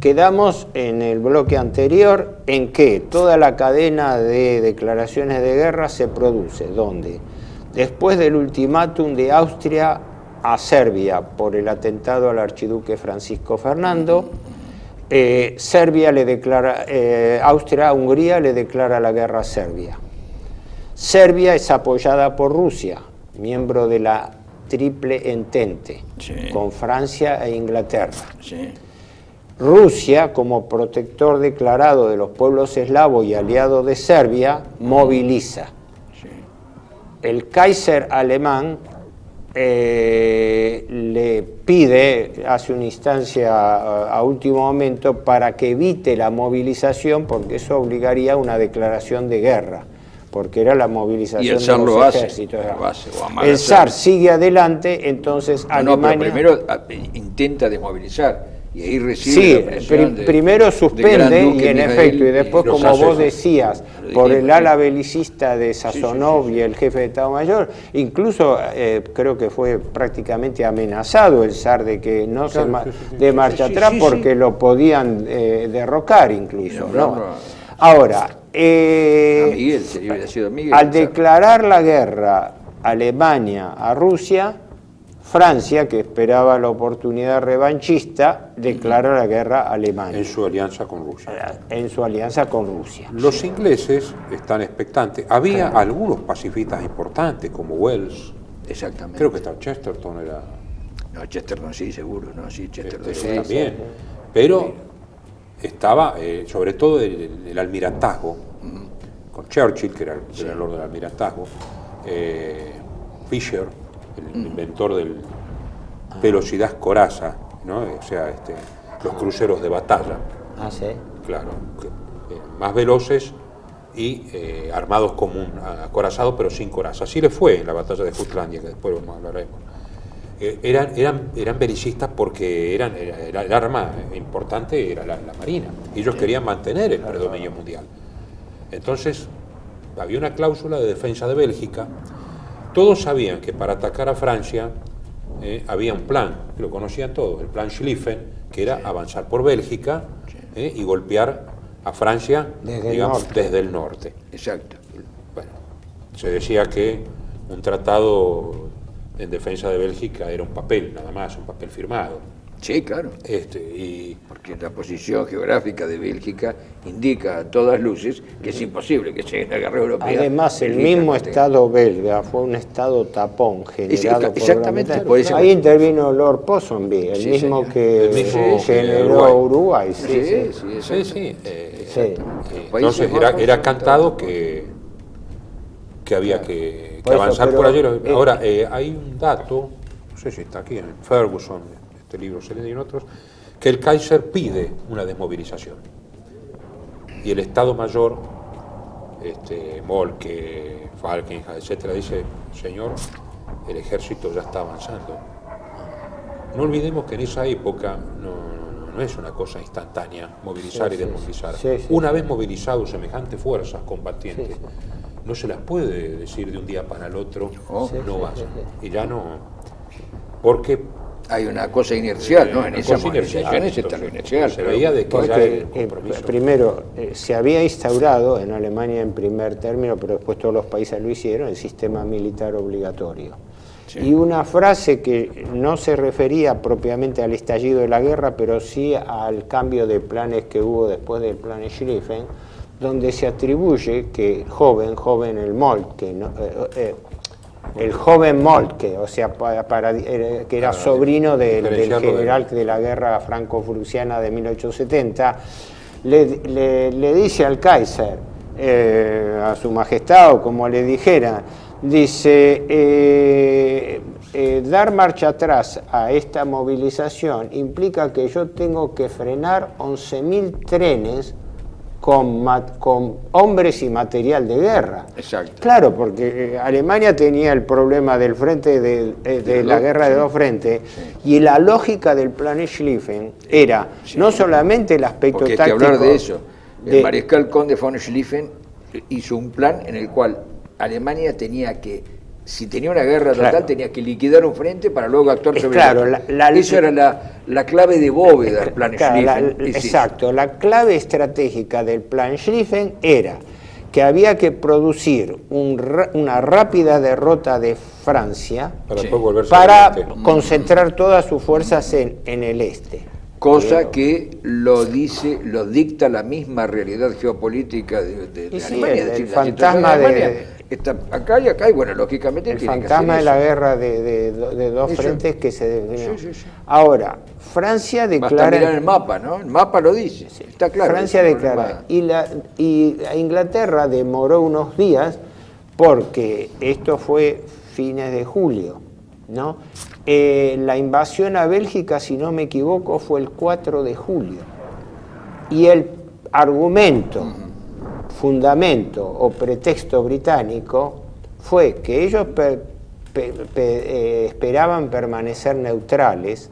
quedamos en el bloque anterior en que toda la cadena de declaraciones de guerra se produce, ¿dónde? Después del ultimátum de Austria a Serbia por el atentado al archiduque Francisco Fernando, Serbia le declara, Austria a Hungría le declara la guerra a Serbia. Serbia es apoyada por Rusia, miembro de la Triple Entente, sí, con Francia e Inglaterra. Sí. Rusia, como protector declarado de los pueblos eslavos y aliado de Serbia, moviliza. Sí. El Kaiser alemán le pide, hace una instancia a último momento para que evite la movilización, porque eso obligaría a una declaración de guerra, porque era la movilización de los ejércitos. El zar sigue adelante, entonces Alemania... No, pero primero intenta desmovilizar. Y ahí recibe la presión primero suspende y en efecto, y después, como vos decías, por el ala belicista de Sazonov y el jefe de Estado Mayor, incluso creo que fue prácticamente amenazado el zar de que no se de marcha atrás porque lo podían derrocar incluso. ¿No? Ahora, al declarar la guerra Alemania a Rusia, Francia, que esperaba la oportunidad revanchista, declara la guerra a Alemania. En su alianza con Rusia. En su alianza con Rusia. Los ingleses están expectantes. Había algunos pacifistas importantes, como Wells. Exactamente. Creo que hasta Chesterton era... No, Chesterton sí, seguro. No, sí, Chesterton sí, también. Sí. Pero estaba, sobre todo, el almirantazgo, con Churchill, que era el Lord del almirantazgo, Fisher, el inventor del velocidad coraza, ¿no? O sea, los cruceros de batalla. Ah, sí. Claro, más veloces y armados como un acorazado, pero sin coraza. Así le fue en la batalla de Jutlandia, que después hablaremos. Eran belicistas porque el arma importante era la marina. Ellos querían mantener el predominio mundial. Entonces, había una cláusula de defensa de Bélgica. Todos sabían que para atacar a Francia había un plan, lo conocían todos, el plan Schlieffen, que era avanzar por Bélgica y golpear a Francia desde el norte. Exacto. Bueno, se decía que un tratado en defensa de Bélgica era un papel, nada más, un papel firmado. Sí, claro. Porque la posición geográfica de Bélgica indica a todas luces que es imposible que llegue la guerra europea. Además, el mismo Estado belga fue un Estado tapón generado por ahí intervino Lord Ponsonby, el mismo que generó Uruguay. Sí. Entonces era cantado que había que avanzar por allí. Ahora, hay un dato, no sé si está aquí en Ferguson, libro se lee en otros, que el Kaiser pide una desmovilización y el Estado Mayor, Moltke, Falkenhayn, etcétera, dice: señor, el ejército ya está avanzando. No olvidemos que en esa época no es una cosa instantánea movilizar y desmovilizar. Una vez movilizados semejantes fuerzas combatientes, no se las puede decir de un día para el otro, no vayan. Y ya no, porque hay una cosa inercial, ¿no? En esas movilizaciones está lo inercial. Se veía de que porque, primero, se había instaurado en Alemania en primer término, pero después todos los países lo hicieron, el sistema militar obligatorio. Sí. Y una frase que no se refería propiamente al estallido de la guerra, pero sí al cambio de planes que hubo después del plan Schlieffen, donde se atribuye que joven el Moltke, el joven Moltke, o sea, que era sobrino del general de la guerra franco-prusiana de 1870, le dice al Kaiser, a su majestad, o como le dijera, dice, dar marcha atrás a esta movilización implica que yo tengo que frenar 11.000 trenes con hombres y material de guerra. Exacto. Claro, porque Alemania tenía el problema del frente de la guerra de dos frentes, y la lógica del plan Schlieffen era no solamente el aspecto porque táctico... Porque hay que hablar de eso. El mariscal conde von Schlieffen hizo un plan en el cual Alemania tenía que si tenía una guerra total, Claro. tenía que liquidar un frente para luego actuar sobre Claro, el otro. la- Esa era la clave de bóveda del plan Claro, Schlieffen. Es eso. exacto, la clave estratégica del plan Schlieffen era que había que producir una rápida derrota de Francia Para Sí. después volverse para al este. concentrar todas sus fuerzas en el este. Cosa que lo dicta la misma realidad geopolítica de Y sí, Alemania. el es decir, la fantasma situación de- Alemania está acá y bueno, lógicamente El tiene que fantasma de hacer la eso. guerra de dos Eso. frentes que se definió. Sí, sí, sí. Ahora, Francia Basta declara... mirar el mapa, ¿no? El mapa lo dice, está claro. Francia es un declara. problema. Y Inglaterra demoró unos días porque esto fue fines de julio, ¿no? La invasión a Bélgica, si no me equivoco, fue el 4 de julio. Y el argumento, fundamento o pretexto británico fue que ellos esperaban permanecer neutrales,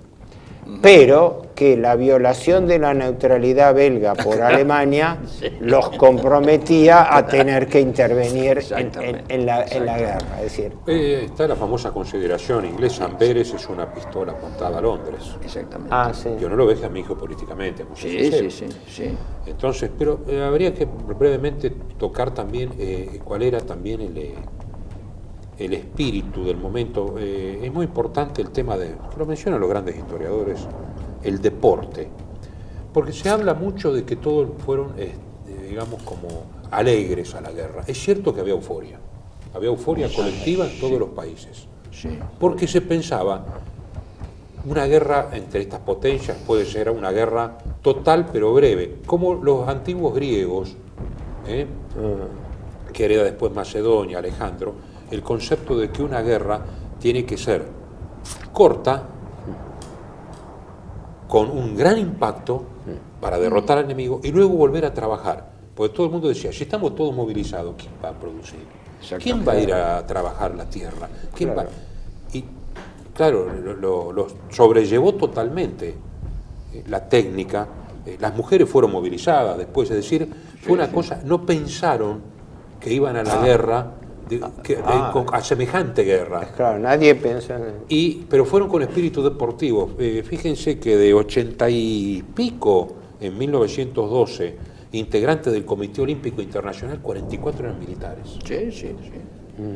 pero que la violación de la neutralidad belga por Alemania los comprometía a tener que intervenir en la guerra. Es decir, Está la famosa consideración inglesa, Amberes es una pistola apuntada a Londres. Exactamente. sí. Yo no lo veo a mi hijo políticamente, muy Sí, sincero. sí. Entonces, pero habría que brevemente tocar también cuál era también el espíritu del momento. Es muy importante el tema lo mencionan los grandes historiadores, el deporte, porque se habla mucho de que todos fueron, digamos, como alegres a la guerra. Es cierto que había euforia colectiva en todos los países, Sí. porque se pensaba una guerra entre estas potencias puede ser una guerra total pero breve, como los antiguos griegos, que hereda después Macedonia, Alejandro, el concepto de que una guerra tiene que ser corta, con un gran impacto para derrotar al enemigo y luego volver a trabajar. Porque todo el mundo decía, si estamos todos movilizados, ¿quién va a producir? ¿Quién va a ir a trabajar la tierra? ¿Quién va? Y claro, lo sobrellevó totalmente la técnica. Las mujeres fueron movilizadas después, es decir, fue una cosa, no pensaron que iban a la guerra, a semejante guerra. Claro, nadie pensó en... Pero fueron con espíritu deportivo. Fíjense que de 80 y pico, en 1912, integrantes del Comité Olímpico Internacional, 44 eran militares. Sí.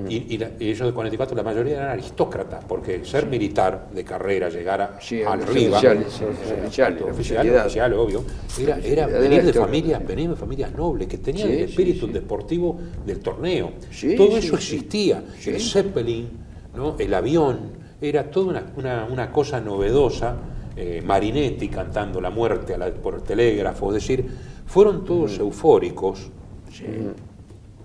Y ellos de 44, la mayoría eran aristócratas, porque ser militar de carrera, llegar arriba, oficial, obvio, era venir de familias nobles, que tenían el espíritu deportivo del torneo. Todo eso existía. El Zeppelin, ¿no? El avión, era toda una cosa novedosa. Marinetti cantando la muerte por telégrafo, es decir, fueron todos eufóricos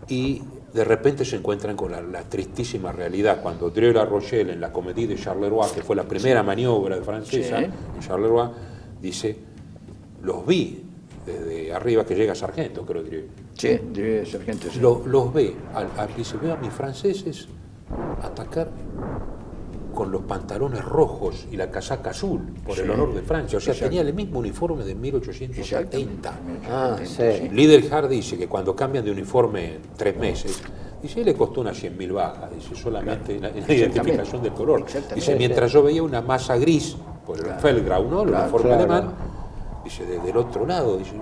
y de repente se encuentran con la tristísima realidad cuando Drieux La Rochelle, en la comédie de Charleroi, que fue la primera maniobra francesa en Charleroi, dice, los vi desde arriba, que llega Sargento, creo que Sargento. los ve, dice, veo a mis franceses atacar con los pantalones rojos y la casaca azul, por el honor de Francia. O sea, tenía el mismo uniforme de 1870. Liederhard dice que cuando cambian de uniforme en 3 meses, dice, le costó unas 100.000 bajas, dice, solamente en la identificación del color. Dice, mientras yo veía una masa gris, por el Feldgrau, ¿no? El uniforme alemán, dice, desde el otro lado, dice,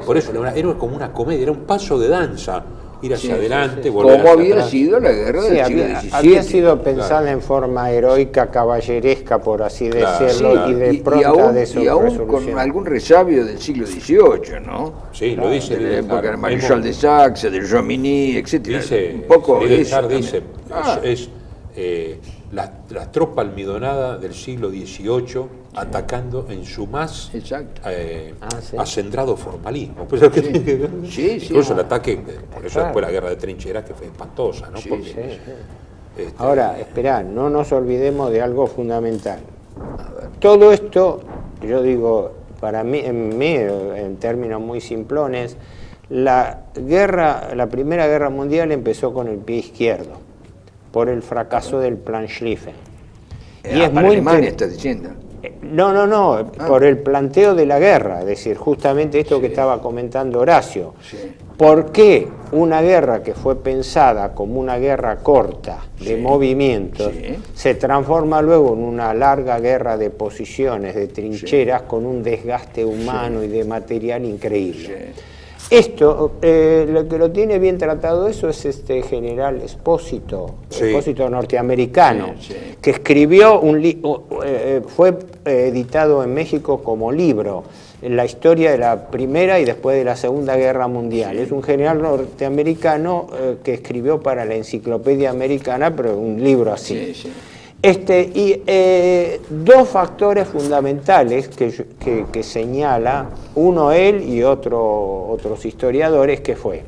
por eso era como una comedia, era un paso de danza, ir hacia adelante, volver como hacia había atrás. sido la guerra del siglo XVII. Había sido pensada en forma heroica, caballeresca, por así decirlo, y de pronta de su y aún con resolución. algún resabio del siglo XVIII, ¿no? Sí, lo dice. De la época del Maréchal de Saxe, del Jomini, etc. Dice, un poco Liederhard eso dice, también. la tropa almidonada del siglo XVIII atacando en su más acendrado formalismo. Pues incluso el ataque, por eso después la guerra de trincheras, que fue espantosa, ¿no? Ahora, esperá, no nos olvidemos de algo fundamental. Todo esto, yo digo, para mí, en términos muy simplones, la Primera Guerra Mundial empezó con el pie izquierdo, por el fracaso del plan Schlieffen. Y es para Alemania, está diciendo. No, por el planteo de la guerra, es decir, justamente esto que estaba comentando Horacio. Sí. ¿Por qué una guerra que fue pensada como una guerra corta de movimientos se transforma luego en una larga guerra de posiciones, de trincheras, con un desgaste humano y de material increíble? Esto, lo que lo tiene bien tratado eso es este general Espósito, Espósito norteamericano, que escribió fue editado en México como libro, en la historia de la Primera y después de la Segunda Guerra Mundial. Es un general norteamericano que escribió para la Enciclopedia Americana, pero un libro así. Dos factores fundamentales que señala uno él y otros historiadores, que fue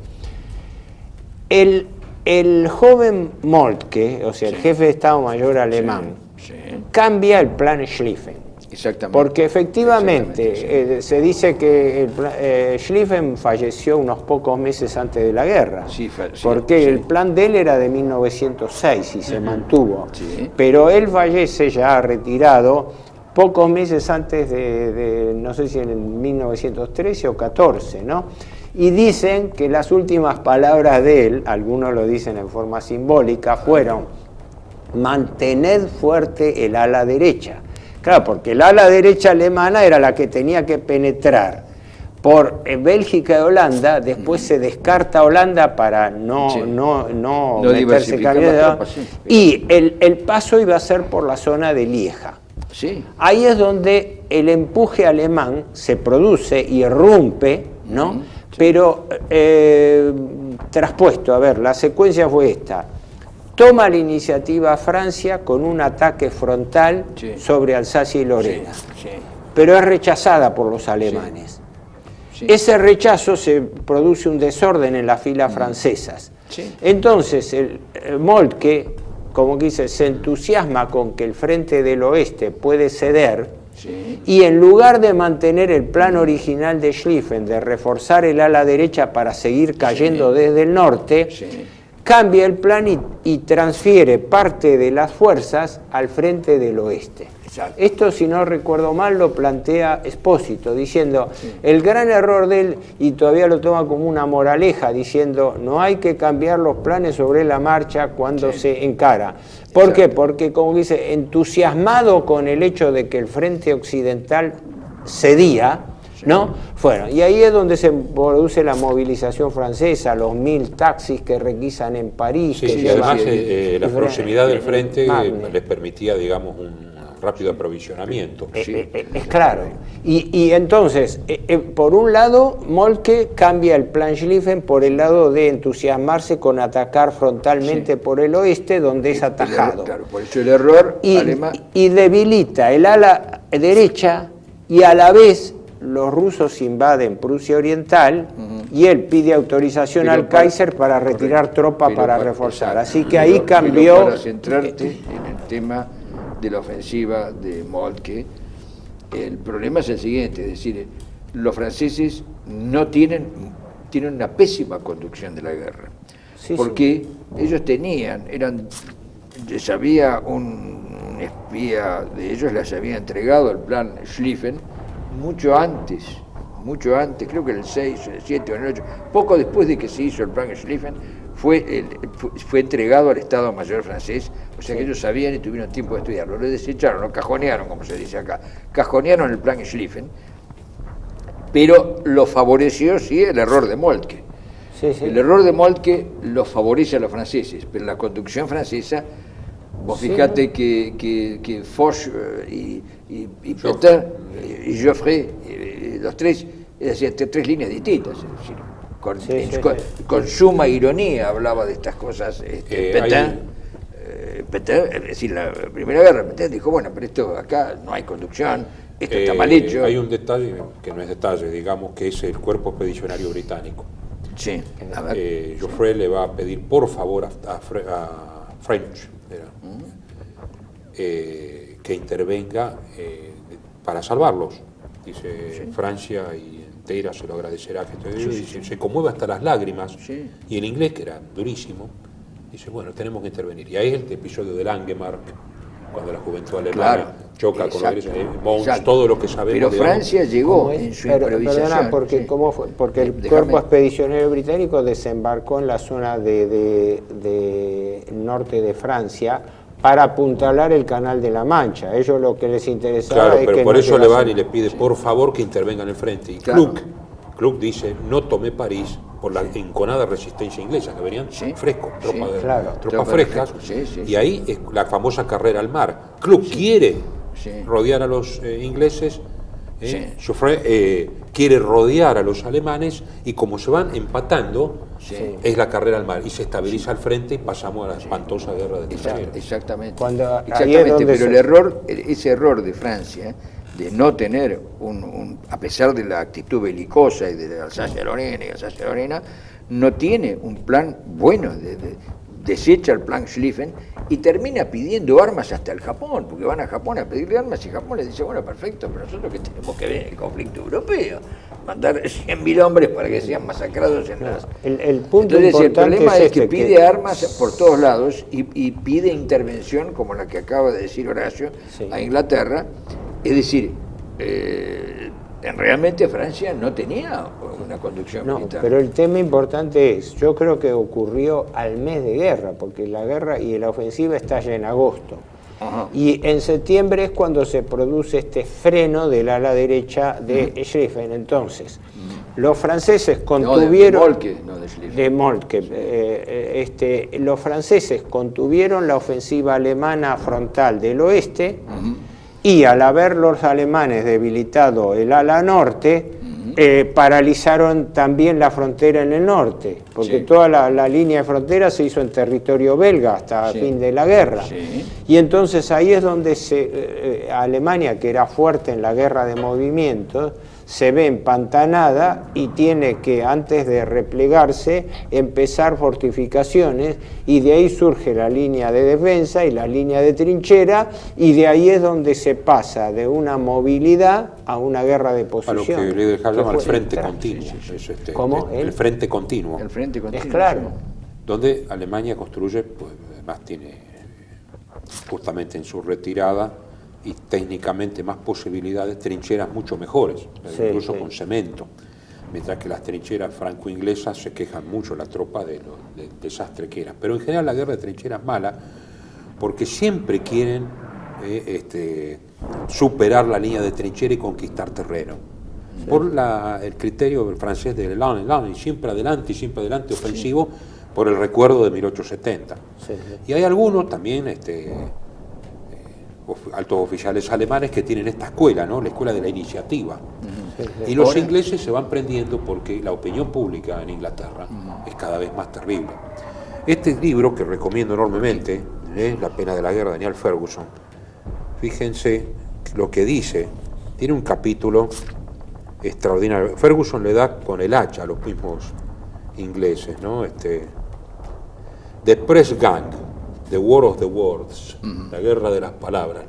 el joven Moltke, o sea, el jefe de Estado Mayor alemán, cambia el plan Schlieffen. Exactamente. Porque efectivamente se dice que Schlieffen falleció unos pocos meses antes de la guerra, porque el plan de él era de 1906 y se mantuvo, pero él fallece ya retirado pocos meses antes de no sé si en 1913 o 14, ¿no? Y dicen que las últimas palabras de él, algunos lo dicen en forma simbólica, fueron: mantened fuerte el ala derecha. Claro, porque el ala derecha alemana era la que tenía que penetrar por Bélgica y Holanda, después se descarta Holanda para no meterse cambiado, y el paso iba a ser por la zona de Lieja. Ahí es donde el empuje alemán se produce y irrumpe, ¿no? Pero traspuesto, a ver, la secuencia fue esta. Toma la iniciativa Francia con un ataque frontal sobre Alsacia y Lorena, pero es rechazada por los alemanes. Ese rechazo se produce un desorden en las filas francesas. Entonces, el Moltke, como que dice, se entusiasma con que el frente del oeste puede ceder, y en lugar de mantener el plan original de Schlieffen, de reforzar el ala derecha para seguir cayendo desde el norte, cambia el plan y transfiere parte de las fuerzas al frente del oeste. Esto, si no recuerdo mal, lo plantea Espósito, diciendo el gran error de él, y todavía lo toma como una moraleja, diciendo no hay que cambiar los planes sobre la marcha cuando se encara. ¿Por qué? Porque, como dice, entusiasmado con el hecho de que el frente occidental cedía, ¿no? Bueno, y ahí es donde se produce la movilización francesa, los 1000 taxis que requisan en París. Además, la proximidad del frente les permitía, digamos, un rápido aprovisionamiento. Es claro. Y entonces, por un lado, Moltke cambia el plan Schlieffen por el lado de entusiasmarse con atacar frontalmente por el oeste, donde es atajado. Claro, por eso el error alemán. Y debilita el ala derecha, y a la vez los rusos invaden Prusia Oriental, y él pide autorización al Kaiser para retirar tropas para reforzar. Así que ahí cambió. Para centrarte en el tema de la ofensiva de Moltke, el problema es el siguiente, es decir, los franceses tienen una pésima conducción de la guerra, porque ellos les había un espía de ellos, les había entregado el plan Schlieffen mucho antes, creo que el 6, el 7 o el 8, poco después de que se hizo el plan Schlieffen, fue entregado al Estado Mayor francés, o sea que ellos sabían y tuvieron tiempo de estudiarlo. Lo desecharon, lo cajonearon, como se dice acá. Cajonearon el plan Schlieffen, pero lo favoreció, el error de Moltke. El error de Moltke lo favorece a los franceses, pero la conducción francesa, vos fijate que Foch y Pétain y Joffre, los tres, hacían tres líneas distintas, es decir, con suma ironía hablaba de estas cosas. Pétain, es decir, la Primera Guerra, Pétain dijo, bueno, pero esto acá no hay conducción, esto está mal hecho. Hay un detalle, que no es detalle, digamos, que es el cuerpo expedicionario británico. Joffre le va a pedir por favor a French que intervenga para salvarlos. Dice, Francia y entera se lo agradecerá que se conmueve hasta las lágrimas, y en inglés, que era durísimo, dice, bueno, tenemos que intervenir. Y ahí es el episodio del Langemarck, cuando la juventud alemana Claro, choca con la derecha, Mons, exacto. todo lo que sabemos. Pero digamos. Francia llegó en su improvisación. Perdona, porque, sí. ¿cómo fue? Porque el Déjame. cuerpo expedicionario británico desembarcó en la zona de norte de Francia para apuntalar el Canal de la Mancha. Ellos lo que les interesaba Claro, es pero que por no eso le van llegasen- y le pide por favor que intervenga en el frente. Y Claro. Kluck dice, no tomé París por la enconada resistencia inglesa, que venían Sí. frescos, tropas claro. tropas frescas, Sí. y ahí es la famosa carrera al mar. Kluck quiere Sí. rodear a los ingleses, Sí. Joffre quiere rodear a los alemanes, y como se van empatando, Sí. es la carrera al mar, y se estabiliza el frente y pasamos a la espantosa guerra de trincheras. Exactamente. Cuando- ahí es Exactamente, donde pero se- el error, ese error de Francia, de no tener a pesar de la actitud belicosa y de Alsacia-Lorena, no tiene un plan bueno, desecha el plan Schlieffen y termina pidiendo armas hasta el Japón, porque van a Japón a pedirle armas y Japón le dice, bueno, perfecto, pero nosotros que tenemos que ver el conflicto europeo, mandar 100.000 hombres para que sean masacrados en las... El punto Entonces el importante problema es este, que pide armas por todos lados y pide intervención, como la que acaba de decir Horacio, Sí. a Inglaterra. Es decir, realmente Francia no tenía una conducción No, militar. pero el tema importante es, yo creo que ocurrió al mes de guerra, porque la guerra y la ofensiva estalla en agosto. Ajá. Y en septiembre es cuando se produce este freno del ala derecha de Schlieffen. Entonces, los franceses contuvieron... Moltke, no de Schlieffen. de Moltke. Los franceses contuvieron la ofensiva alemana frontal del oeste, y al haber los alemanes debilitado el ala norte, paralizaron también la frontera en el norte, porque Sí. toda la línea de frontera se hizo en territorio belga hasta Sí. fin de la guerra. Sí. Y entonces ahí es donde Alemania, que era fuerte en la guerra de movimientos, se ve empantanada y tiene que, antes de replegarse, empezar fortificaciones, y de ahí surge la línea de defensa y la línea de trinchera, y de ahí es donde se pasa de una movilidad a una guerra de A lo posición. que Liederkranz llama el fue frente entrar. continuo. Sí. Es ¿Cómo? el frente continuo. El frente continuo. Es claro. Donde Alemania construye, pues además tiene justamente en su retirada y técnicamente más posibilidades, trincheras mucho mejores, Sí, incluso sí. con cemento, mientras que las trincheras franco-inglesas se quejan mucho la tropa del desastre que eran. Pero en general la guerra de trincheras es mala, porque siempre quieren superar la línea de trinchera y conquistar terreno. Por el criterio francés de Lannes, siempre adelante, ofensivo, por el recuerdo de 1870. Sí, sí. Y hay algunos también altos oficiales alemanes que tienen esta escuela, ¿no? La escuela de la iniciativa. Y los Ahora- ingleses se van prendiendo porque la opinión pública en Inglaterra es cada vez más terrible. Este libro, que recomiendo enormemente, La pena de la guerra, de Daniel Ferguson, fíjense lo que dice, tiene un capítulo extraordinario. Ferguson le da con el hacha a los mismos ingleses, ¿no? The Press Gang, The War of the Words, la guerra de las palabras,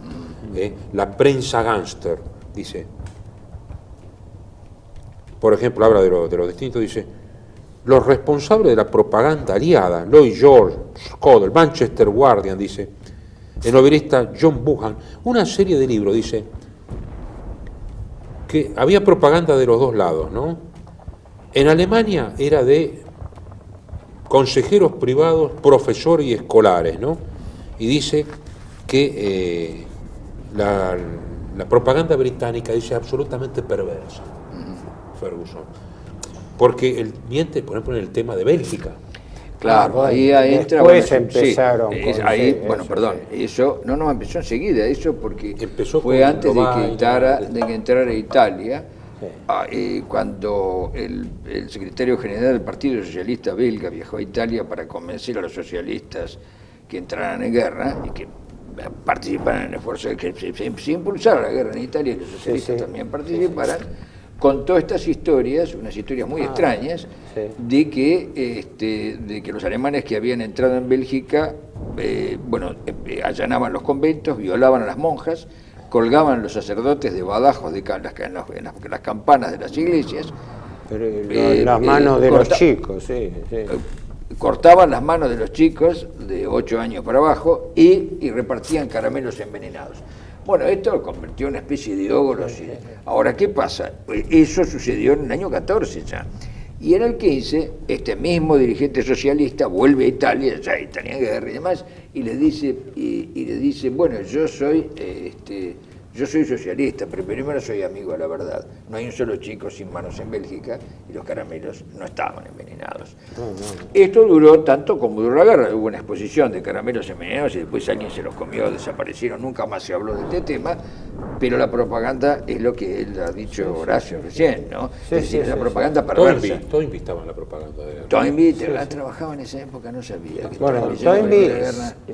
la prensa gánster, dice. Por ejemplo, habla de los distintos, dice, los responsables de la propaganda aliada, Lloyd George, Scott, el Manchester Guardian, dice, el novelista John Buchan, una serie de libros, dice, que había propaganda de los dos lados, ¿no? En Alemania era de consejeros privados, profesores y escolares, ¿no? Y dice que la propaganda británica, dice, absolutamente perversa, Ferguson, porque él miente, por ejemplo, en el tema de Bélgica. Claro, bueno, ahí entra... después bueno, sí, empezaron con- ahí, sí, bueno, eso, perdón, sí. eso, no, empezó enseguida, eso porque Empezó fue con antes de que, Lovaina, de que entrara Italia, Sí. cuando el secretario general del Partido Socialista belga viajó a Italia para convencer a los socialistas que entraran en guerra y que participaran en el esfuerzo de que se impulsara la guerra en Italia y los socialistas sí. también participaran. Contó estas historias, unas historias muy extrañas, sí. de que los alemanes que habían entrado en Bélgica, allanaban los conventos, violaban a las monjas, colgaban a los sacerdotes de badajos en las campanas de las iglesias, Pero las manos de los chicos, sí, sí. cortaban las manos de los chicos de 8 años para abajo, y repartían caramelos envenenados. Bueno, esto lo convirtió en una especie de ogros. Ahora, ¿qué pasa? Eso sucedió en el año 14 ya. Y en el 15, este mismo dirigente socialista vuelve a Italia, ya Italia en guerra y demás, y le dice, bueno, yo soy socialista, pero primero soy amigo de la verdad. No hay un solo chico sin manos en Bélgica y los caramelos no estaban envenenados. Esto duró tanto como duró la guerra. Hubo una exposición de caramelos envenenados y después alguien se los comió, desaparecieron, nunca más se habló de este tema, pero la propaganda es lo que él ha dicho Horacio recién, ¿no? Es decir, la propaganda perversa. Toynbee estaba en la propaganda de la Toynbee trabajaba en esa época, no sabía. Bueno, Toynbee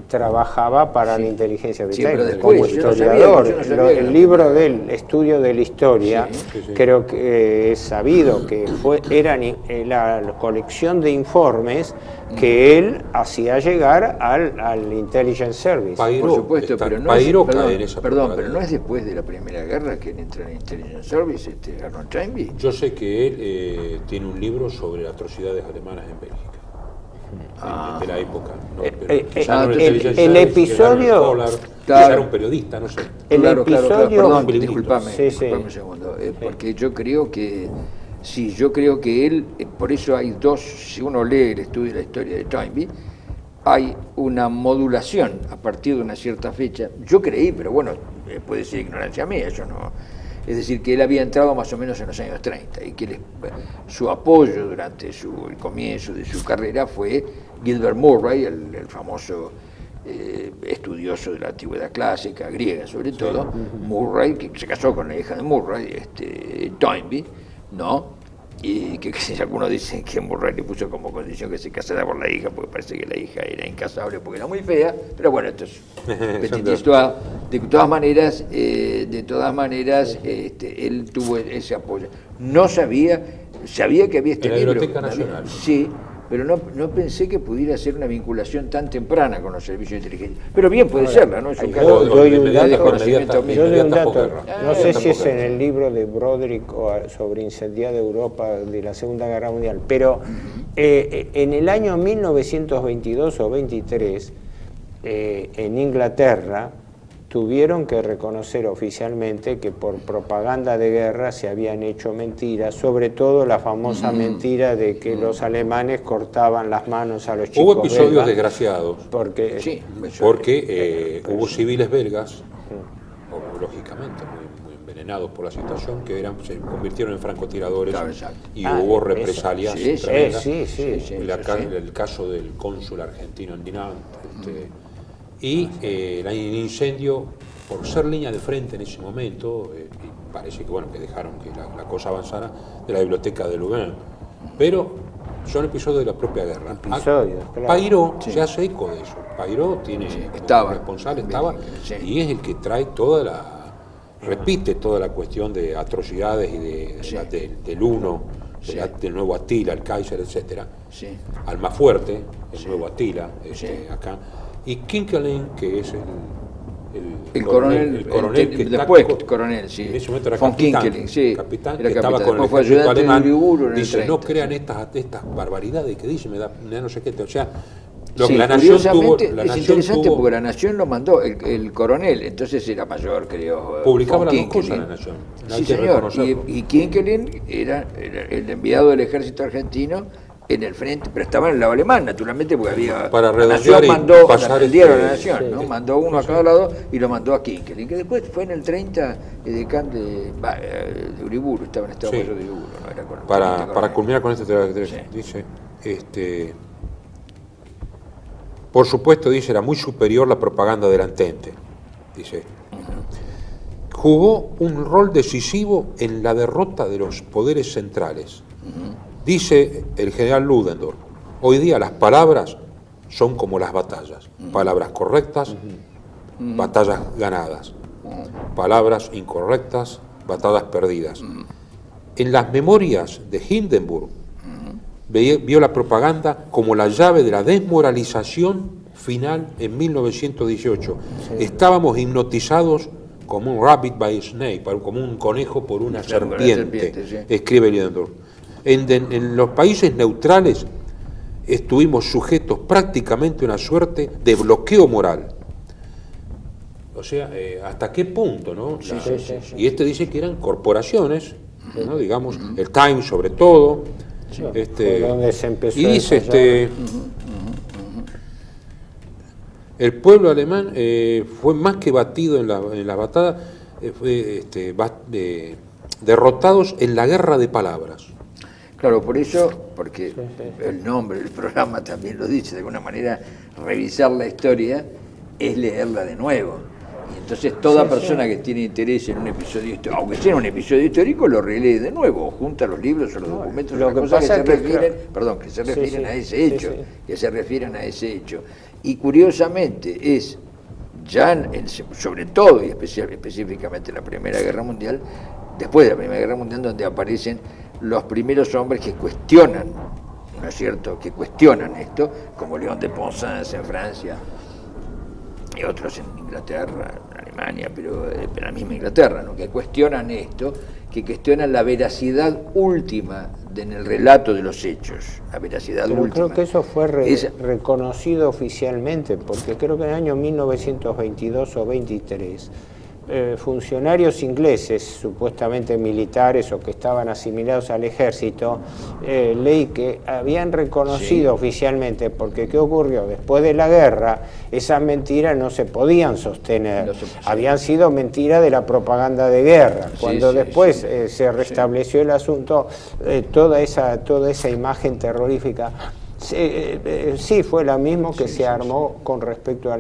trabajaba para la inteligencia británica, pero después, como historiador. El libro del estudio de la historia, creo que es sabido que era la colección de informes que él hacía llegar al Intelligence Service. Por supuesto, pero no pero no es después de la Primera Guerra que él entra en el Intelligence Service, Arnold Toynbee. Yo sé que él tiene un libro sobre atrocidades alemanas en Bélgica. De la época. El episodio... Claro. Era un periodista, no sé. El episodio... Perdón, disculpame un segundo. Porque yo creo que él, por eso hay dos, si uno lee el estudio de la historia de Toynbee, hay una modulación a partir de una cierta fecha. Yo creí, pero bueno, puede ser ignorancia mía, yo no... Es decir, que él había entrado más o menos en los años 30 y que su apoyo durante el comienzo de su carrera fue Gilbert Murray, el famoso estudioso de la antigüedad clásica, griega sobre todo, Murray, que se casó con la hija de Murray, Toynbee, ¿no? Y que algunos dicen que Murray le puso como condición que se casara por la hija, porque parece que la hija era incasable porque era muy fea, pero bueno, esto es petit histoire. De todas maneras, él tuvo ese apoyo. No sabía que había este en la libro. Biblioteca Nacional. Sí, pero no pensé que pudiera ser una vinculación tan temprana con los servicios de inteligencia. Pero bien puede serla, ¿no? Es un caso de desconocimiento mío. Yo doy un dato, no sé si es en el libro de Broderick o sobre incendiada Europa de la Segunda Guerra Mundial, pero en el año 1922 o 23, en Inglaterra, tuvieron que reconocer oficialmente que por propaganda de guerra se habían hecho mentiras, sobre todo la famosa mentira de que los alemanes cortaban las manos a los chicos belgas. Hubo episodios belgas, desgraciados, porque hubo civiles belgas, lógicamente muy envenenados por la situación, que se convirtieron en francotiradores, y hubo represalias tremendas. El caso del cónsul argentino en Dinant, y el incendio, por ser línea de frente en ese momento, y parece que dejaron que la cosa avanzara, de la biblioteca de Louvain, pero son episodios de la propia guerra. Pairó se hace eco de eso. Pairó tiene responsable, y es el que trae repite toda la cuestión de atrocidades y del uno, del nuevo Attila, el Kaiser, etcétera, al más fuerte, el nuevo Attila, acá. Y Kinkelin, que es el coronel que después coronel, sí. En ese momento era Von capitán, Kinkelin, capitán, era que estaba con el fue ejército alemán. Dice, no crean estas barbaridades que dice, me da no sé qué. O sea, la nación tuvo... Es interesante porque la Nación lo mandó, el coronel, entonces era mayor, creo. Publicaba las dos cosas la Nación. Sí, señor. Y Kinkelin era el enviado del ejército argentino en el frente, pero estaba en el lado alemán, naturalmente, porque había... Para la Nación mandó, defendieron a la Nación, sí, ¿no? Mandó uno a cada lado y lo mandó a Kinkelin, que después fue en el 30 decán de Uriburu, estaba en Estado Mayor de Uriburu, ¿no? Era para culminar con este dice, por supuesto, dice, era muy superior la propaganda del Entente, dice. Jugó un rol decisivo en la derrota de los poderes centrales. Dice el general Ludendorff, hoy día las palabras son como las batallas. Palabras correctas, batallas ganadas. Palabras incorrectas, batallas perdidas. En las memorias de Hindenburg, vio la propaganda como la llave de la desmoralización final en 1918. Estábamos hipnotizados como un rabbit by a snake, como un conejo por una serpiente, escribe Ludendorff. En los países neutrales estuvimos sujetos prácticamente a una suerte de bloqueo moral. O sea, ¿hasta qué punto, no? Sí. Y dice que eran corporaciones, ¿no? Digamos, el Times sobre todo. Fue donde se empezó y dice, el pueblo alemán fue más que batido en la batalla, fue derrotados en la guerra de palabras. Claro, por eso, porque el nombre del programa también lo dice, de alguna manera, revisar la historia es leerla de nuevo. Y entonces toda persona que tiene interés en un episodio histórico, aunque sea un episodio histórico, lo relee de nuevo, junta los libros o los documentos, lo las que cosas que pasa se es que, refieren, claro, perdón, que se refieren a ese hecho, sí. que se refieren a ese hecho. Y curiosamente es, ya sobre todo y específicamente en la Primera Guerra Mundial, después de la Primera Guerra Mundial, donde aparecen los primeros hombres que cuestionan, ¿no es cierto?, que cuestionan esto, como León de Ponsance en Francia y otros en Inglaterra, en Alemania, pero la misma Inglaterra, ¿no?, que cuestionan esto, que cuestionan la veracidad última en el relato de los hechos, la veracidad Pero última. creo que eso fue reconocido oficialmente, porque creo que en el año 1922 o 23, funcionarios ingleses, supuestamente militares o que estaban asimilados al ejército, leí que habían reconocido oficialmente, porque ¿qué ocurrió? Después de la guerra, esas mentiras no se podían sostener, habían sido mentiras de la propaganda de guerra. Cuando después se restableció el asunto, toda esa imagen terrorífica, sí fue la misma que se armó con respecto a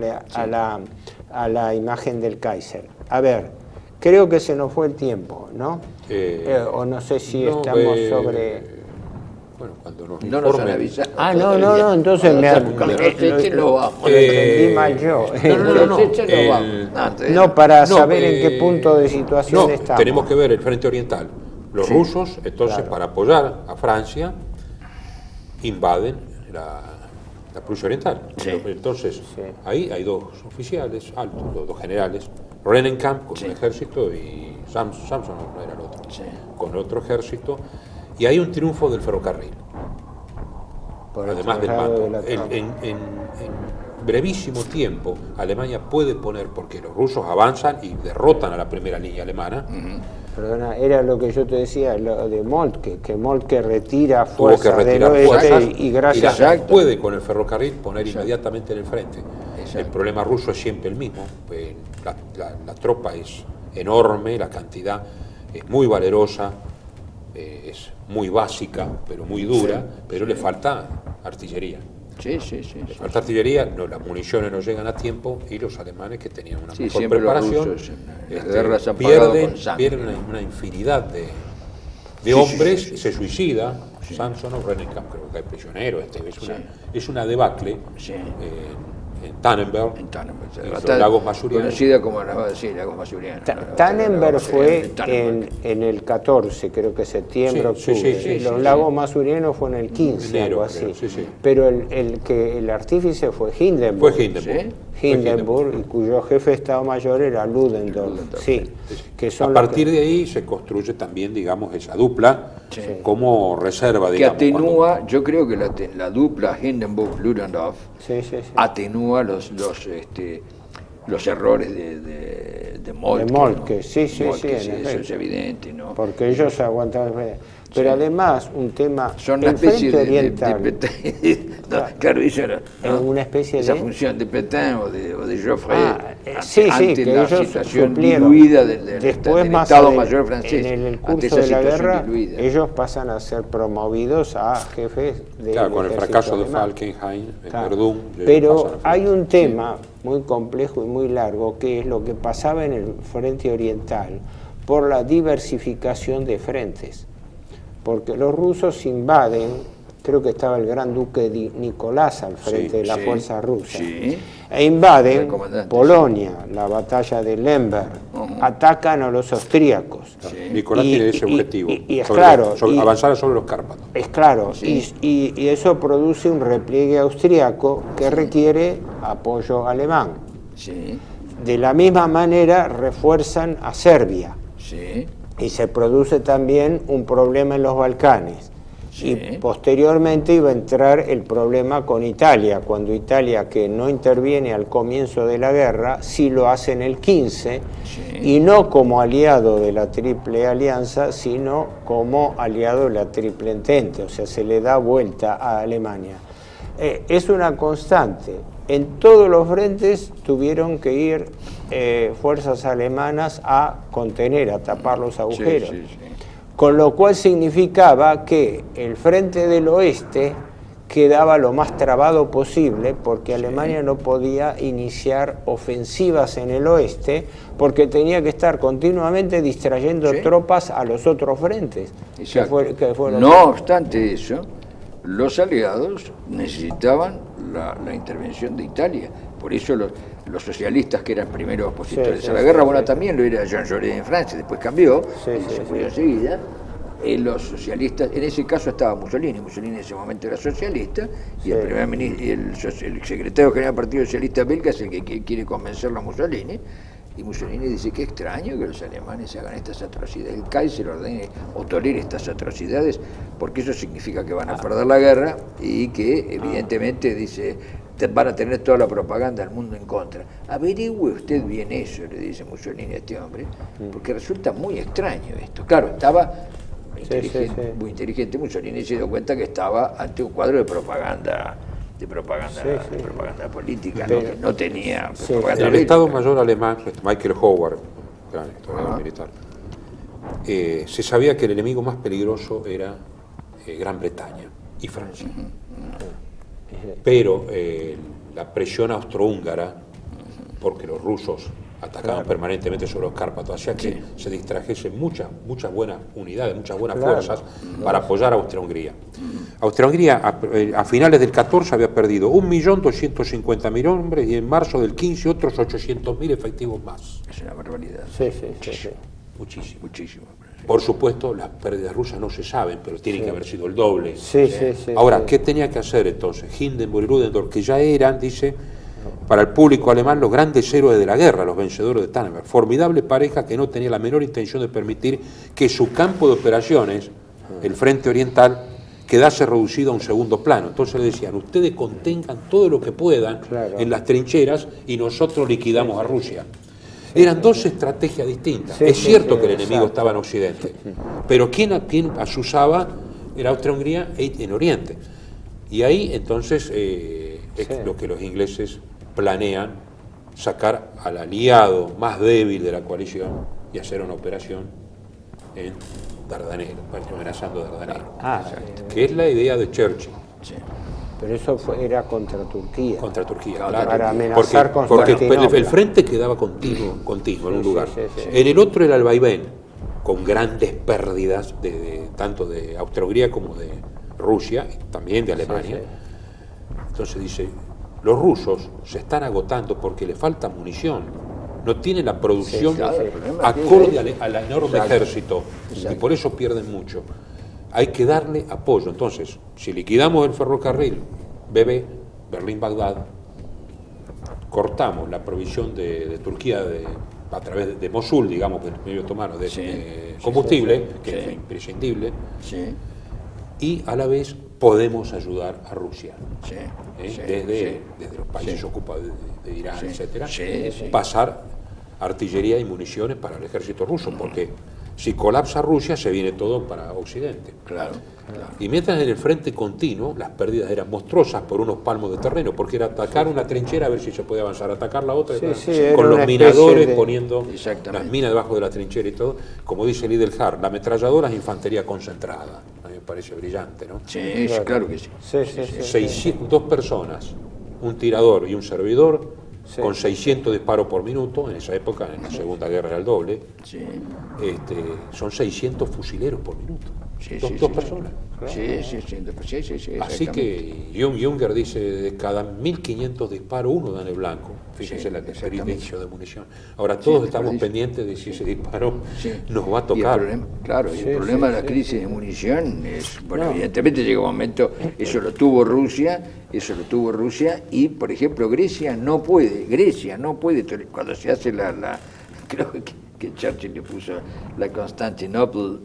la imagen del Kaiser. A ver, creo que se nos fue el tiempo, ¿no? O no sé si estamos sobre... Bueno, cuando nos No nos han avisado. No, entonces lo entendí mal yo. No, para saber en qué punto de situación estamos. Tenemos que ver el frente oriental. Los rusos, entonces, para apoyar a Francia, invaden la Prusia Oriental. Entonces, ahí hay dos oficiales altos, dos generales, Rennenkamp con un ejército y Samson no era el otro, con otro ejército, y hay un triunfo del ferrocarril, además del mando. En brevísimo tiempo, Alemania puede poner, porque los rusos avanzan y derrotan a la primera línea alemana. Perdona, era lo que yo te decía, lo de Moltke, que Moltke retira fuerzas del oeste y gracias a... puede con el ferrocarril poner inmediatamente en el frente. El problema ruso es siempre el mismo, la tropa es enorme, la cantidad es muy valerosa, es muy básica, pero muy dura, pero le falta artillería. Le falta artillería, las municiones no llegan a tiempo y los alemanes, que tenían una mejor preparación, pierden una infinidad de hombres, se suicida. Samson o Rennenkamp creo que hay prisionero, es una debacle en Tannenberg, los lagos masurianos. Conocida como lagos masurianos. Tannenberg fue en el 14, creo que septiembre, octubre. Los lagos masurianos fue en el 15, algo así. Pero el artífice fue Hindenburg. Hindenburg, y cuyo jefe de Estado Mayor era Ludendorff. Que son a partir de ahí se construye también, digamos, esa dupla como reserva, digamos. Que atenúa, yo creo que la dupla Hindenburg-Ludendorff atenúa los errores de Moltke. De Moltke, sí, eso es evidente, ¿no? Porque ellos aguantaban. Pero además, un tema. Son una especie oriental. Claro, eso era una especie esa de. función de Petain o de Joffre. Que la ellos situación suplieron. diluida del Después, Estado Mayor francés. En el curso de la guerra, ellos pasan a ser promovidos a jefes de. Claro, con el fracaso de Falkenhayn, Verdún. Pero hay un tema muy complejo y muy largo, que es lo que pasaba en el frente oriental por la diversificación de frentes. Porque los rusos invaden, creo que estaba el gran duque Nicolás al frente de la fuerza rusa, e invaden Polonia, la batalla de Lemberg, atacan a los austríacos. Nicolás tiene ese objetivo, avanzar sobre los Cárpatos. Es claro, y eso produce un repliegue austriaco que requiere apoyo alemán. De la misma manera refuerzan a Serbia. Y se produce también un problema en los Balcanes. Sí. Y posteriormente iba a entrar el problema con Italia, cuando Italia, que no interviene al comienzo de la guerra, sí lo hace en el 15, y no como aliado de la Triple Alianza, sino como aliado de la Triple Entente, o sea, se le da vuelta a Alemania. Es una constante. En todos los frentes tuvieron que ir fuerzas alemanas a contener, a tapar los agujeros. Sí, sí, sí. Con lo cual significaba que el frente del oeste quedaba lo más trabado posible, porque Alemania no podía iniciar ofensivas en el oeste, porque tenía que estar continuamente distrayendo tropas a los otros frentes. No obstante eso, los aliados necesitaban la intervención de Italia. Por eso los socialistas, que eran primeros opositores a la guerra, también lo era Jean Jaurès en Francia, después cambió, se murió enseguida. Los socialistas, en ese caso estaba Mussolini en ese momento era socialista, y el primer ministro, el secretario general del Partido Socialista Belga es el que quiere convencerlo a Mussolini, y Mussolini dice: qué extraño que los alemanes hagan estas atrocidades, el Kaiser ordene o tolere estas atrocidades, porque eso significa que van a perder la guerra y que evidentemente, dice, van a tener toda la propaganda del mundo en contra. Averigüe usted bien eso, le dice Mussolini a este hombre, porque resulta muy extraño esto. Claro, estaba muy inteligente Mussolini, se dio cuenta que estaba ante un cuadro de propaganda política, ¿no? Que no tenía propaganda. El Estado Mayor alemán, Michael Howard, gran historiador militar, se sabía que el enemigo más peligroso era Gran Bretaña y Francia. Pero la presión austrohúngara, porque los rusos atacaban permanentemente sobre los Cárpatos, hacía que se distrajesen muchas buenas unidades, muchas buenas fuerzas para apoyar a Austria-Hungría. Austria-Hungría a finales del 14 había perdido 1.250.000 hombres, y en marzo del 15 otros 800.000 efectivos más. Es una barbaridad. Muchísimo. Por supuesto, las pérdidas rusas no se saben, pero tienen que haber sido el doble. Ahora, ¿qué tenía que hacer entonces? Hindenburg y Ludendorff, que ya eran, dice, para el público alemán, los grandes héroes de la guerra, los vencedores de Tannenberg. Formidable pareja que no tenía la menor intención de permitir que su campo de operaciones, el frente oriental, quedase reducido a un segundo plano. Entonces le decían: ustedes contengan todo lo que puedan en las trincheras y nosotros liquidamos a Rusia. Eran dos estrategias distintas. Es cierto que el enemigo estaba en Occidente, pero quien azuzaba era Austria-Hungría en Oriente. Y ahí entonces es lo que los ingleses planean, sacar al aliado más débil de la coalición y hacer una operación en Dardanelles, amenazando Dardanelles, que es la idea de Churchill. Pero eso era contra Turquía. Contra Turquía, Para claro. amenazar Porque Constantinopla. el frente quedaba continuo en un lugar. En el otro era el vaivén, con grandes pérdidas tanto de Austria-Hungría como de Rusia, y también de Alemania. Entonces dice: los rusos se están agotando porque le falta munición, no tienen la producción acorde al enorme ejército, y por eso pierden mucho. Hay que darle apoyo. Entonces, si liquidamos el ferrocarril Berlín-Bagdad, cortamos la provisión de Turquía a través de Mosul, digamos, del medio otomano, de combustible, que es imprescindible, y a la vez podemos ayudar a Rusia, desde los países ocupados de Irán, etcétera, pasar artillería y municiones para el ejército ruso, porque si colapsa Rusia se viene todo para Occidente. Y mientras en el frente continuo las pérdidas eran monstruosas por unos palmos de terreno, porque era atacar una trinchera a ver si se podía avanzar, atacar la otra, con los minadores poniendo las minas debajo de la trinchera y todo. Como dice Lidl-Hart, la ametralladora es infantería concentrada. A mí me parece brillante, ¿no? Claro que sí. 2 personas, un tirador y un servidor, con 600 disparos por minuto. En esa época, en la Segunda Guerra era el doble. Son 600 fusileros por minuto. Dos personas. Así que Junger dice: de cada 1.500 disparos, uno da en el blanco. Fíjense el desperdicio de munición. Ahora todos estamos pendientes de si ese disparo nos va a tocar. El problema de la crisis de munición es, evidentemente llega un momento, eso lo tuvo Rusia, y por ejemplo Grecia no puede, cuando se hace creo que Churchill le puso la Constantinople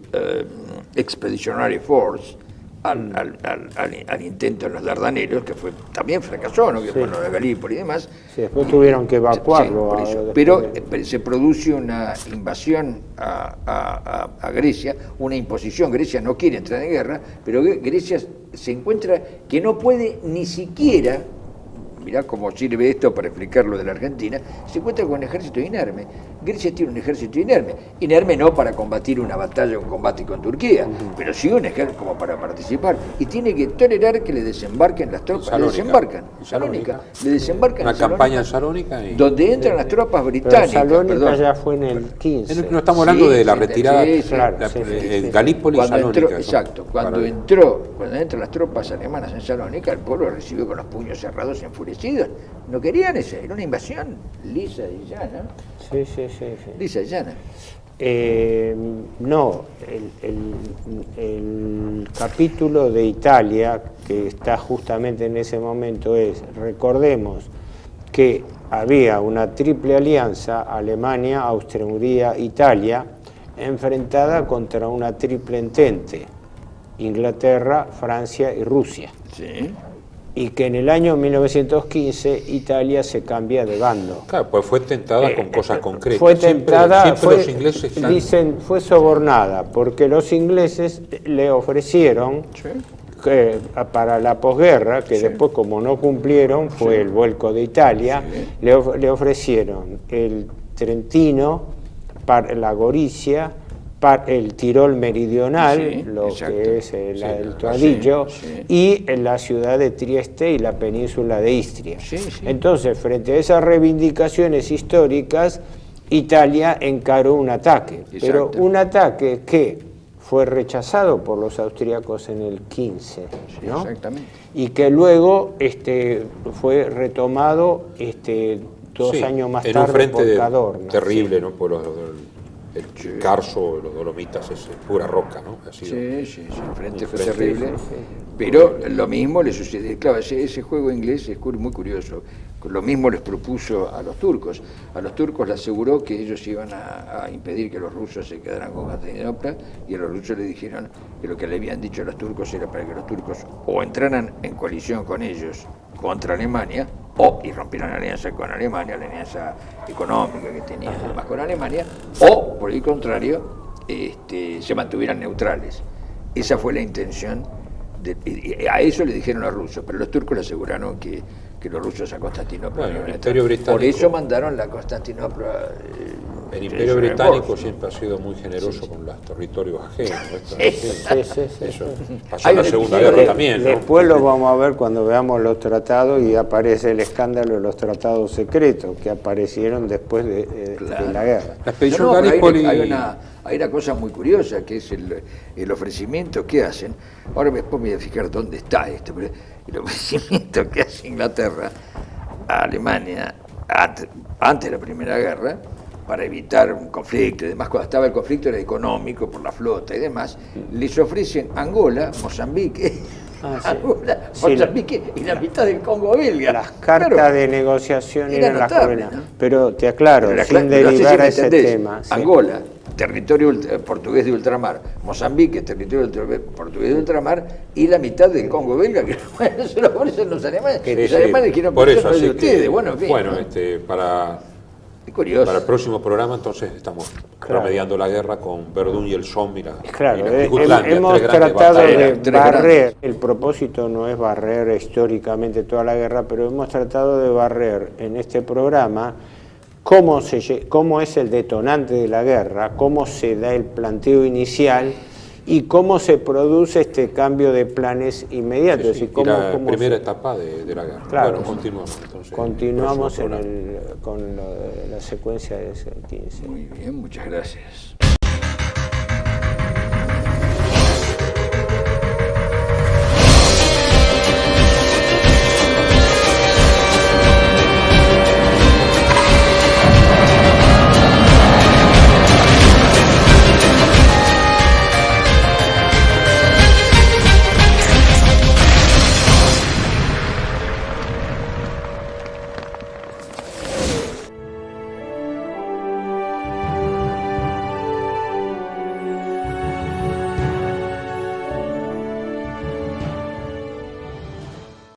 Expeditionary Force, al intento en los Dardanelos, que también fracasó, ¿no? Que fue lo de Galípoli y demás. Sí, después tuvieron que evacuarlo. Sí, pero se produce una invasión a Grecia, una imposición. Grecia no quiere entrar en guerra, pero Grecia se encuentra que no puede ni siquiera, mirá cómo sirve esto para explicar lo de la Argentina, se encuentra con un ejército inerme. Grecia tiene un ejército inerme no para combatir una batalla, un combate con Turquía, pero sí un ejército como para participar, y tiene que tolerar que le desembarquen las tropas, le desembarcan en Salónica, una campaña en Salónica, donde entran las tropas británicas. Pero Salónica ya fue en el 15. No estamos hablando de la retirada, en Galípoli y Salónica. Exacto, cuando entran las tropas alemanas en Salónica, el pueblo recibió con los puños cerrados, enfurecidos. No querían eso, era una invasión lisa y llana. Sí. Lisa y llana. No, el capítulo de Italia que está justamente en ese momento es, recordemos que había una triple alianza, Alemania, Austria, Hungría, Italia, enfrentada contra una triple entente, Inglaterra, Francia y Rusia. Sí. Y que en el año 1915 Italia se cambia de bando. Claro, pues fue tentada con cosas concretas. Fue tentada, los ingleses dicen, fue sobornada, porque los ingleses le ofrecieron, para la posguerra, que después como no cumplieron, fue el vuelco de Italia, le ofrecieron el Trentino, la Gorizia, el Tirol meridional, que es el Toadillo, y en la ciudad de Trieste y la península de Istria. Entonces, frente a esas reivindicaciones históricas, Italia encaró un ataque, pero un ataque que fue rechazado por los austríacos en el 15, ¿no? Y que luego fue retomado 2 años más tarde por Cadorna. Terrible, ¿no? Por el Carso, los Dolomitas, es pura roca, ¿no? Sí, el frente fue terrible, pero lo mismo le sucede, claro, ese juego inglés es muy curioso, lo mismo les propuso a los turcos le aseguró que ellos iban a impedir que los rusos se quedaran con Constantinopla, y a los rusos le dijeron que lo que le habían dicho a los turcos era para que los turcos o entraran en coalición con ellos contra Alemania, y rompieran la alianza con Alemania, la alianza económica que tenían además con Alemania, o por el contrario, se mantuvieran neutrales. Esa fue la intención, a eso le dijeron los rusos, pero los turcos le aseguraron que los rusos a Constantinopla no iban a entrar. Por eso mandaron la Constantinopla. El Imperio Británico siempre ha sido muy generoso con los territorios ajenos. Eso pasó en la Segunda Guerra también, ¿no? Después lo vamos a ver cuando veamos los tratados, y aparece el escándalo de los tratados secretos que aparecieron después de la guerra. La expedición Galípoli... Hay una cosa muy curiosa, que es el ofrecimiento que hacen. Ahora después me voy a fijar dónde está esto, pero el ofrecimiento que hace Inglaterra a Alemania antes de la Primera Guerra, para evitar un conflicto y demás, cuando estaba el conflicto era económico por la flota y demás, les ofrecen Angola, Mozambique, Mozambique y la mitad del Congo belga. Las cartas de negociación eran las buenas, ¿no? Pero te aclaro, sin derivar a ese tema. Angola, territorio portugués de ultramar, Mozambique, territorio portugués de ultramar, y la mitad del Congo belga, que se lo ofrecen los alemanes. Los alemanes quieren por eso, de ustedes. Bueno, en fin, para el próximo programa, entonces, estamos remediando la guerra con Verdún y el Somme. Hemos tratado de barrer, el propósito no es barrer históricamente toda la guerra, pero hemos tratado de barrer en este programa cómo es el detonante de la guerra, cómo se da el planteo inicial y cómo se produce este cambio de planes inmediatos. Y la primera etapa de la guerra. Claro, bueno, continuamos entonces. Continuamos con la secuencia de ese 15. Muy bien, muchas gracias.